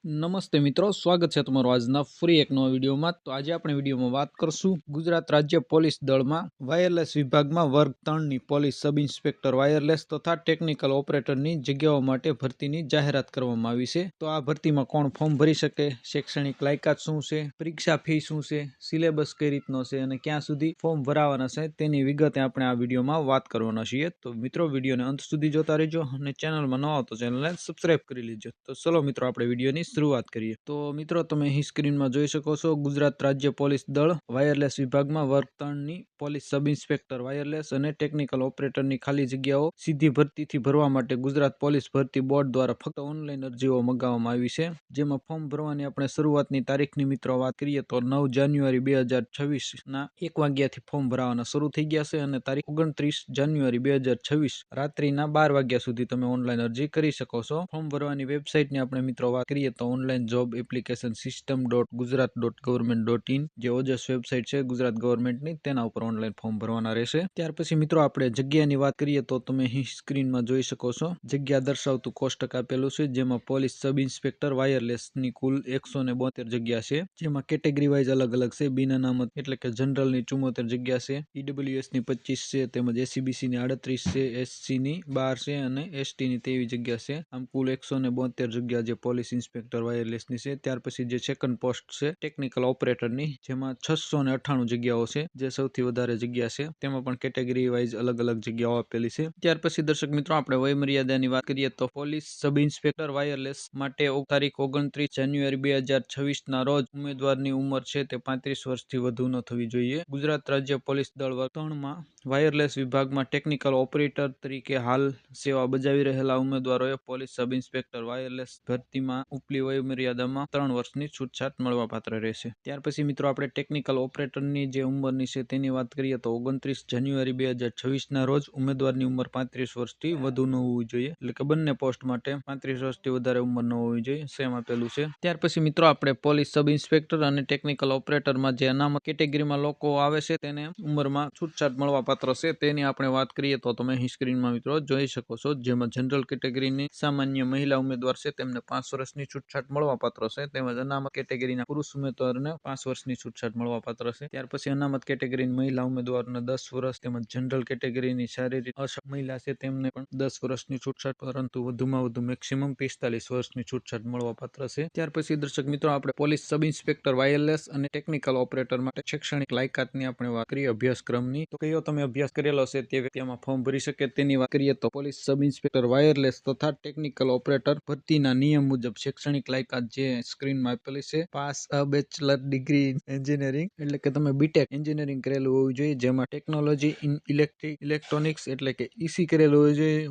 નમસ્તે મિત્રો, સ્વાગત છે તમારું આજના ફરી એક નવા વિડીયોમાં. તો આજે આપણે વિડીયોમાં વાત કરશું ગુજરાત રાજ્ય પોલીસ દળમાં વાયરલેસ વિભાગમાં વર્ગ 3ની પોલીસ સબ ઇન્સ્પેક્ટર વાયરલેસ તથા ટેકનિકલ ઓપરેટરની જગ્યાઓ માટે ભરતીની જાહેરાત કરવામાં આવી છે. તો આ ભરતીમાં કોણ ફોર્મ ભરી શકે, શૈક્ષણિક લાયકાત શું છે, પરીક્ષા ફી શું છે, સિલેબસ કઈ રીતનો છે અને ક્યાં સુધી ફોર્મ ભરાવાના છે તેની વિગતે આપણે આ વિડીયોમાં વાત કરવાના છીએ. તો મિત્રો વિડીયોને અંત સુધી જોતા રહેજો અને ચેનલમાં ન હો તો ચેનલને સબસ્ક્રાઇબ કરી લેજો. તો ચલો મિત્રો આપણે વિડીયોની શરૂઆત કરીએ. તો મિત્રો તમે અહીં સ્ક્રીનમાં જોઈ શકો છો ગુજરાત રાજ્ય પોલીસ દળ વાયરલેસ વિભાગમાં વર્ગ 3ની પોલીસ સબ ઇન્સ્પેક્ટર વાયરલેસ અને ટેકનિકલ ઓપરેટરની ખાલી જગ્યાઓ સીધી ભરતીથી ભરવા માટે ગુજરાત પોલીસ ભરતી બોર્ડ દ્વારા ફક્ત ઓનલાઈન અરજીઓ મંગાવવામાં આવી છે. જેમાં ફોર્મ ભરવાની આપણે શરૂઆતની તારીખની મિત્રો વાત કરીએ તો 9 જાન્યુઆરી 2026 ના 1 વાગ્યાથી ફોર્મ ભરાવાના શરૂ થઈ ગયા છે અને તારીખ 29 જાન્યુઆરી 2026 રાત્રિના 12 વાગ્યા સુધી તમે ઓનલાઈન અરજી કરી શકો છો. ફોર્મ ભરવાની વેબસાઇટની આપણે મિત્રો વાત કરીએ તો ઓનલાઈન જોબ એપ્લિકેશન system.gujarat.government.in જે ઓજસ વેબસાઇટ છે ગુજરાત ગવર્મેન્ટની, તેના ઉપર ઓનલાઈન ફોર્મ ભરવાના રહેશે. ત્યાર પછી મિત્રો આપણે જગ્યાની વાત કરીએ તો તમે અહીં સ્ક્રીનમાં જોઈ શકો છો જગ્યા દર્શાવતું કોષ્ટક આપેલું છે, જેમાં પોલીસ સબ ઇન્સ્પેક્ટર વાયરલેસની કુલ 172 જગ્યા છે. જેમાં કેટેગરી વાઇઝ અલગ અલગ છે. બિન અનામત એટલે કે જનરલની 74 જગ્યા છે, ઈડબ્લ્યુએસની 25 છે, તેમજ એસીબીસીની 38 છે, એસસીની 12 છે અને એસટીની 23 જગ્યા છે. આમ કુલ 172 જગ્યા જે પોલીસ ઇન્સ્પેક્ટર વાયરલેસની છે. ત્યાર પછી જે સેકન્ડ પોસ્ટ છે ટેકનિકલ ઓપરેટરની, જેમાં 698 જગ્યાઓ છે, જે સૌથી વધારે જગ્યા છે. તેમાં પણ કેટેગરી વાઇઝ અલગ અલગ જગ્યાઓ આપેલી છે. ત્યાર પછી દર્શક મિત્રો આપણે વયમર્યાદાની વાત કરીએ તો પોલીસ સબ ઇન્સ્પેક્ટર વાયરલેસ માટે તારીખ 29 જાન્યુઆરી 2026 ના રોજ ઉમેદવારની ઉંમર છે તે 35 વર્ષથી વધુ ન થવી જોઈએ. ગુજરાત રાજ્ય પોલીસ દળ વર્ગ 3માં વાયરલેસ વિભાગમાં ટેકનિકલ ઓપરેટર તરીકે હાલ સેવા બજાવી રહેલા ઉમેદવારોએ પોલીસ સબ ઇન્સ્પેક્ટર વાયરલેસ ભરતીમાં ઉપલી વયમર્યાદામાં 3 વર્ષની છૂટછાટ મળવાપાત્ર રહેશે. ત્યાર પછી મિત્રો આપણે ટેકનિકલ ઓપરેટરની જે ઉંમરની છે તેની વાત કરીએ તો 29 જાન્યુઆરી 2026 ના રોજ ઉમેદવારની ઉંમર 35 વર્ષથી વધુ ન હોવી જોઈએ. એટલે કે બંને પોસ્ટ માટે 35 વર્ષથી વધારે ઉંમર ન હોવી જોઈએ, સેમ આપેલું છે. ત્યાર પછી મિત્રો આપણે પોલીસ સબ ઇન્સ્પેક્ટર અને ટેકનિકલ ઓપરેટરમાં જે અનામત કેટેગરીમાં લોકો આવે છે તેને ઉંમરમાં છૂટછાટ મળવાપાત્ર છે, તેની આપણે વાત કરીએ તો તમે અહીં સ્ક્રીનમાં મિત્રો જોઈ શકો છો. જેમાં જનરલ કેટેગરીની સામાન્ય મહિલા ઉમેદવાર છે તેમને 5 વર્ષની છૂટછાટ મળવાપાત્ર છે, તેમજ અનામત કેટેગરીના પુરુષ ઉમેદવારને 5 વર્ષની છૂટછાટ મળવાપાત્ર છે. ત્યાર પછી અનામત કેટેગરીની મહિલા ઉમેદવારને 10 વર્ષ, તેમજ જનરલ કેટેગરીની શારીરિક અસક્ષમ મહિલા છે તેમને પણ 10 વર્ષની છૂટછાટ, પરંતુ વધુમાં વધુ મેક્સિમમ 45 વર્ષની છૂટછાટ મળવાપાત્ર છે. ત્યાર પછી દર્શક મિત્રો આપણે પોલીસ સબ ઇન્સ્પેક્ટર વાયરલેસ અને ટેકનિકલ ઓપરેટર માટે શૈક્ષણિક લાયકાતની આપણે વાત કરીએ અભ્યાસક્રમની. તો કયો તમે અભ્યાસ કરેલો છે તે વ્યક્તિ આમાં ફોર્મ ભરી શકે તેની વાત કરીએ તો પોલીસ સબ ઇન્સ્પેક્ટર વાયરલેસ તથા ટેકનિકલ ઓપરેટર ભરતીના નિયમ મુજબ શૈક્ષણિક લાયકાત જે સ્ક્રીનમાં આપેલી છે, pass a bachelor degree in engineering એટલે કે તમે બીટેક એન્જિનિયરિંગ કરેલું હોવું જોઈએ, જેમાં ટેકનોલોજી ઇન ઇલેક્ટ્રોનિક્સ એટલે કે ઈસી કરેલું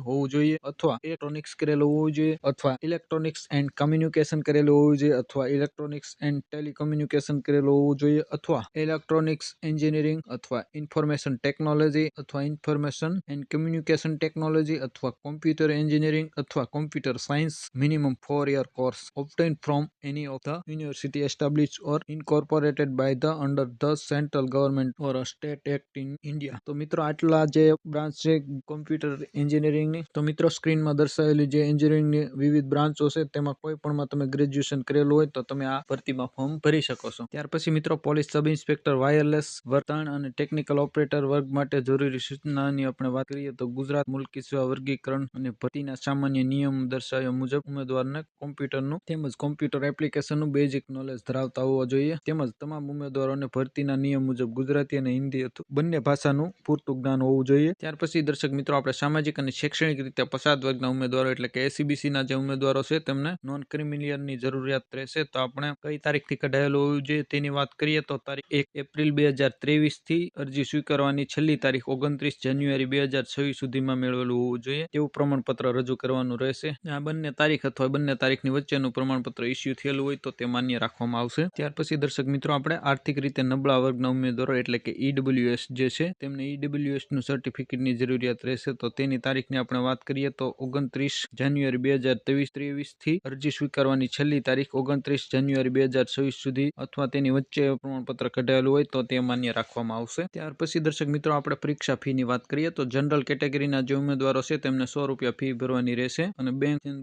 હોવું જોઈએ અથવા ઇલેક્ટ્રોનિક્સ કરેલું હોવું જોઈએ અથવા ઇલેક્ટ્રોનિક્સ એન્ડ કમ્યુનિકેશન કરેલું હોવું જોઈએ અથવા ઇલેક્ટ્રોનિક્સ એન્ડ ટેલિકમ્યુનિકેશન કરેલું હોવું જોઈએ અથવા ઇલેક્ટ્રોનિક્સ એન્જિનિયરિંગ અથવા ઇન્ફોર્મેશન ટેકનોલોજી અથવા ઇન્ફોર્મેશન એન્ડ કમ્યુનિકેશન ટેકનોલોજી અથવા કોમ્પ્યુટર એન્જિનિયરિંગ અથવા computer science minimum 4-year course obtained from any of the university established or incorporated by the under the central government or a state act in India. તો મિત્રો આટલા જે branch છે computer એન્જિનિયરિંગની. તો મિત્રો સ્ક્રીનમાં દર્શાવેલી જે એન્જિનિયરિંગની વિવિધ બ્રાન્ચો છે તેમાં કોઈ પણમાં તમે ગ્રેજ્યુએશન કરેલું હોય તો તમે આ ભરતીમાં ફોર્મ ભરી શકો છો. ત્યાર પછી મિત્રો પોલીસ સબ ઇન્સ્પેક્ટર વાયરલેસ વર્ગ 3 અને ટેકનિકલ ઓપરેટર વર્ગ માટે જરૂરી સૂચનાની આપણે વાત કરીએ તો ગુજરાત મુલકી સેવા વર્ગીકરણ અને ભરતીના સામાન્ય નિયમ દર્શાવ્યા મુજબ ઉમેદવારને કોમ્પ્યુટરનું તેમજ કોમ્પ્યુટર એપ્લિકેશનનું બેઝિક નોલેજ ધરાવતા હોવા જોઈએ. તેમજ તમામ ઉમેદવારોને ભરતીના નિયમ મુજબ ગુજરાતી અને હિન્દી બંને ભાષાનું પૂરતું જ્ઞાન હોવું જોઈએ. ત્યાર પછી દર્શક મિત્રો આપણે સામાજિક અને શૈક્ષણિક રીતે પછાત વર્ગના ઉમેદવારો એટલે કે એસીબીસીના જે ઉમેદવારો છે તેમને નોન ક્રિમિલિયરની જરૂરિયાત રહેશે. તો આપણે કઈ તારીખથી કઢાયેલું હોવું જોઈએ તેની વાત કરીએ તો તારીખ 1 એપ્રિલ 2023 થી અરજી સ્વીકારવાની છેલ્લી તારીખ 29 જાન્યુઆરી 2026 સુધીમાં મેળવેલું હોવું જોઈએ તેવું પ્રમાણપત્ર રજૂ કરવાનું રહેશે. આ બંને તારીખ અથવા બંને તારીખની વચ્ચેનું પ્રમાણપત્ર ઇસ્યુ થયેલું હોય તો તે માન્ય રાખવામાં આવશે. ત્યાર પછી દર્શક મિત્રો આપણે આર્થિક રીતે નબળા વર્ગના ઉમેદવારો એટલે કે ઈડબ્લ્યુએસ જે છે તેમને ઈડબ્લ્યુએસ નું સર્ટિફિકેટની જરૂરિયાત રહેશે. તો તેની તારીખની આપણે વાત કરીએ તો 29 જાન્યુઆરી 2023 થી અરજી સ્વીકારવાની છેલ્લી તારીખ 29 જાન્યુઆરી 2026 સુધી અથવા તેની વચ્ચે પ્રમાણપત્ર કઢાયેલું હોય તો તે માન્ય રાખવામાં આવશે. ત્યાર પછી દર્શક મિત્રો આપણે પરીક્ષા ફી ની વાત કરીએ તો જનરલ કેટેગરીના જે ઉમેદવારો છે તેમને ₹100 ફી ભરવાની રહેશે અને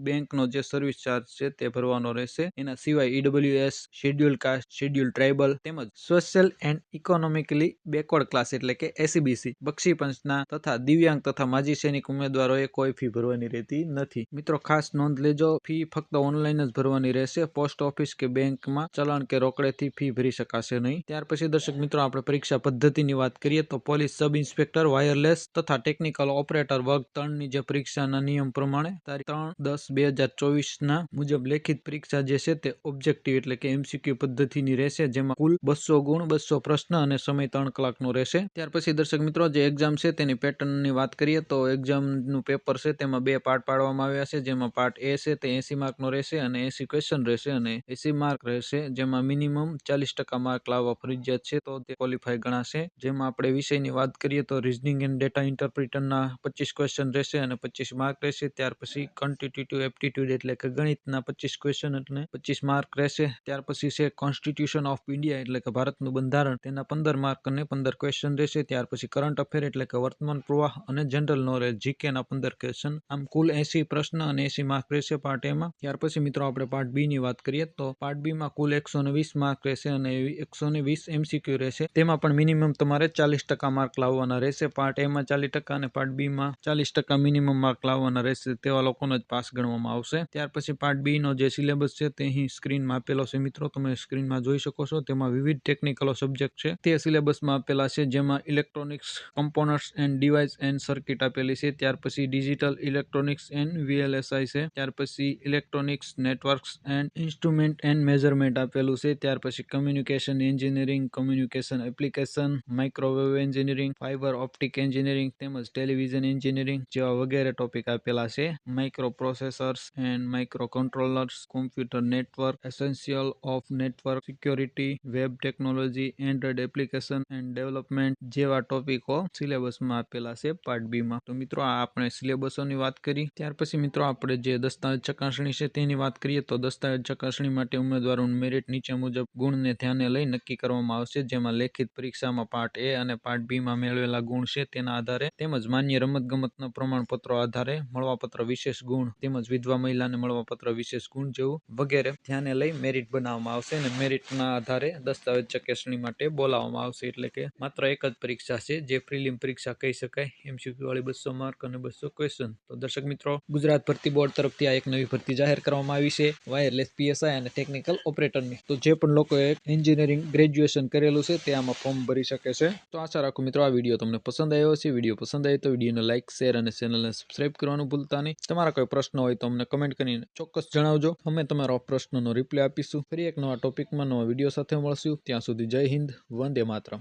બેંકનો જે સર્વિસ ચાર્જ છે તે ભરવાનો રહેશે. એના સિવાય EWS, schedule caste, schedule tribal તેમજ social and economically backward class એટલે કે એસીબીસી, બક્ષી પંચના તથા દિવ્યાંગ તથા માજી સૈનિક ઉમેદવારોએ કોઈ ફી ભરવાની રહેતી નથી. મિત્રો ખાસ નોંધ લેજો, ફી ફક્ત ઓનલાઈન જ ભરવાની રહેશે. પોસ્ટ ઓફિસ કે બેંકમાં ચલણ કે રોકડેથી ફી ભરી શકાશે નહીં. ત્યાર પછી દર્શક મિત્રો આપણે પરીક્ષા પદ્ધતિની વાત કરીએ તો પોલીસ સબ ઇન્સ્પેક્ટર, વાયરલેસ તથા ટેકનિકલ ઓપરેટર વર્ગ 3ની જે પરીક્ષાના નિયમ પ્રમાણે તારીખ 3/10/2024 મુજબ લેખિત પરીક્ષા જે છે તે ઓબ્જેક્ટિવ એટલે કે એમસીક્યુ પદ્ધતિની રહેશે, જેમાં કુલ 200 ગુણ, 200 પ્રશ્ન અને સમય 3 કલાકનો રહેશે. ત્યાર પછી દર્શક મિત્રો જે એક્ઝામ છે તેની પેટર્નની વાત કરીએ તો એક્ઝામનું પેપર છે તેમાં 2 પાર્ટ પાડવામાં આવ્યા છે, જેમાં પાર્ટ એ છે તે 80 માર્કનો રહેશે અને 80 ક્વેશ્ચન રહેશે અને 80 માર્ક રહેશે, જેમાં મિનિમમ 40% માર્ક લાવવા ફરજિયાત છે તો તે ક્વોલિફાય ગણાશે. જેમાં આપણે વિષયની વાત કરીએ તો રીઝનિંગ એન્ડ ડેટા ઇન્ટરપ્રિટરના 25 ક્વેશ્ચન રહેશે અને 25 માર્ક રહેશે. ત્યાર પછી ક્વોન્ટિટેટિવ એપ્ટિટ્યુડ એટલે કે ગણિતના 25 ક્વેશ્ચન અને 25 માર્ક રહેશે. ત્યાર પછી છે કોન્સ્ટિટ્યુશન ઓફ ઇન્ડિયા એટલે કે ભારતનું બંધારણ, તેના 15 માર્ક અને 15 ક્વેશ્ચન રહેશે. ત્યાર પછી કરંટ અફેર એટલે કે વર્તમાન પ્રવાહ અને જનરલ નોલેજ જીકેના 15 ક્વેશ્ચન. આમ કુલ 80 પ્રશ્ન અને 80 માર્ક રહેશે પાર્ટ એમાં. ત્યાર પછી મિત્રો આપણે પાર્ટ બી ની વાત કરીએ તો પાર્ટ બી માં કુલ 120 માર્ક રહેશે અને 120 એમસીક્યુ રહેશે. તેમાં પણ મિનિમમ તમારે 40% માર્ક લાવવાના રહેશે. પાર્ટ એ માં 40% અને પાર્ટ બી માં 40% મિનિમમ માર્ક લાવવાના રહેશે. તેવા લોકોનો જ પાસ ગણવામાં આવશે. ત્યાર પછી પાર્ટ બી નો જે સિલેબસ છે તે અહીં સ્ક્રીનમાં આપેલો છે મિત્રો, તમે સ્ક્રીનમાં જોઈ શકો છો. તેમાં વિવિધ ટેકનિકલો સબ્જેક્ટ છે તે સિલેબસમાં આપેલા છે, જેમાં electronics components and device and circuit આપેલી છે. ત્યાર પછી ડિજિટલ ઇલેક્ટ્રોનિક્સ એન્ડ વીએલએસઆઈ છે. ત્યાર પછી electronics networks and instrument and measurement આપેલું છે. ત્યાર પછી communication engineering, communication application, microwave engineering, fibre optic engineering તેમજ ટેલિવિઝન એન્જિનિયરિંગ જેવા વગેરે ટોપિક આપેલા છે. Micro processors and micro controllers, computer network, essential of network security, web technology, Android application and development જેવા ટોપિકો સિલેબસમાં આપેલા છે પાર્ટ બી માં. તો મિત્રો આ આપણે સિલેબસોની વાત કરી. ત્યાર પછી મિત્રો આપણે જે દસ્તાવેજ ચકાસણી છે તેની વાત કરીએ તો દસ્તાવેજ ચકાસણી માટે ઉમેદવારોનું મેરિટ નીચે મુજબ ગુણને ધ્યાને લઈ નક્કી કરવામાં આવશે, જેમાં લેખિત પરીક્ષામાં પાર્ટ એ અને પાર્ટ બી માં મેળવેલા ગુણ છે તેના આધારે તેમજ માન્ય રમતગમતના પ્રમાણપત્રો આધારે મળવાપત્ર વિશેષ ગુણ તેમજ વિધવા મહિલાને મળવાપત્ર વિશેષ ગુણ જેવું વગેરે ધ્યાને લઈ મેરિટ બનાવવામાં આવશે અને મેરિટના આધારે દસ્તાવેજ ચકાસણી માટે બોલાવવામાં આવશે. એટલે કે માત્ર એક જ પરીક્ષા છે જે પ્રિલિમ પરીક્ષા કહી શકાય, એમસીક્યુ વાળી 200 માર્ક અને 200 ક્વેશ્ચન. તો દર્શક મિત્રો ગુજરાત ભરતી બોર્ડ તરફથી આ એક નવી ભરતી જાહેર કરવામાં આવી છે, વાયરલેસ પીએસઆઈ અને ટેકનિકલ ઓપરેટરની. તો જે પણ લોકોએ એન્જિનિયરિંગ ગ્રેજ્યુએશન કરેલું છે તે આમાં ફોર્મ ભરી શકે છે. તો આશા રાખું મિત્રો આ વિડીયો તમને પસંદ આવ્યો હશે. વિડીયો પસંદ આવે તો વિડીયોને લાઇક, શેર અને ચેનલને સબસ્ક્રાઇબ કરવાનું ભૂલતા નહીં. તમારા કોઈ પ્રશ્ન હોય તો અમને કમેન્ટ કરીને ચોક્કસ જણાવજો, અમે તમારા પ્રશ્નનો રિપ્લાય આપીશું. ફરી એક નવા ટોપિકમાં નવા વિડીયો સાથે મળશું. ત્યાં સુધી જય હિન્દ, વંદે માતરમ.